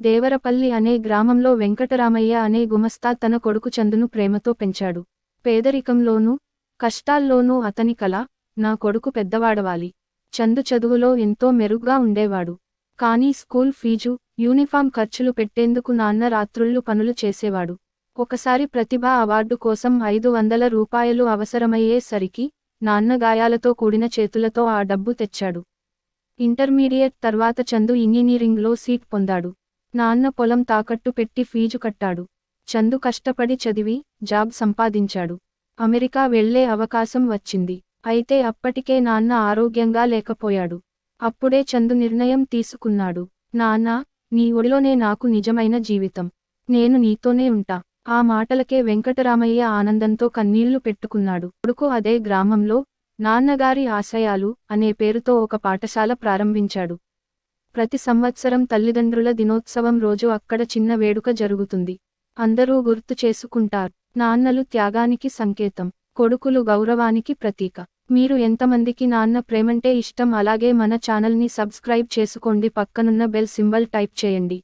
దేవరపల్లి అనే గ్రామంలో వెంకటరామయ్య అనే గుమస్తా తన కొడుకు చందును ప్రేమతో పెంచాడు. పేదరికంలోనూ కష్టాల్లోనూ అతని కల, నా కొడుకు పెద్దవాడవాలి. చందు చదువులో ఎంతో మెరుగ్గా ఉండేవాడు. కానీ స్కూల్ ఫీజు, యూనిఫామ్ ఖర్చులు పెట్టేందుకు నాన్న రాత్రుళ్ళు పనులు చేసేవాడు. ఒకసారి ప్రతిభా అవార్డు కోసం 500 రూపాయలు అవసరమయ్యేసరికి నాన్న గాయాలతో కూడిన చేతులతో ఆ డబ్బు తెచ్చాడు. ఇంటర్మీడియట్ తర్వాత చందు ఇంజనీరింగ్లో సీట్ పొందాడు. నాన్న పొలం తాకట్టు పెట్టి ఫీజు కట్టాడు. చందు కష్టపడి చదివి, జాబ్ సంపాదించాడు. అమెరికా వెళ్లే అవకాశం వచ్చింది. అయితే అప్పటికే నాన్న ఆరోగ్యంగా లేకపోయాడు. అప్పుడే చందు నిర్ణయం తీసుకున్నాడు. నాన్నా, నీ ఒడిలోనే నాకు నిజమైన జీవితం. నేను నీతోనే ఉంటా. ఆ మాటలకే వెంకటరామయ్య ఆనందంతో కన్నీళ్లు పెట్టుకున్నాడు. కొడుకు అదే గ్రామంలో నాన్నగారి ఆశయాలు అనే పేరుతో ఒక పాఠశాల ప్రారంభించాడు. ప్రతి సంవత్సరం తల్లిదండ్రుల దినోత్సవం రోజు అక్కడ చిన్న వేడుక జరుగుతుంది. అందరూ గుర్తు చేసుకుంటారు. నాన్నలు త్యాగానికి సంకేతం, కొడుకులు గౌరవానికి ప్రతీక. మీరు ఎంతమందికి నాన్న ప్రేమంటే ఇష్టం? అలాగే మన ఛానల్ని సబ్స్క్రైబ్ చేసుకోండి, పక్కనున్న బెల్ సింబల్ టైప్ చేయండి.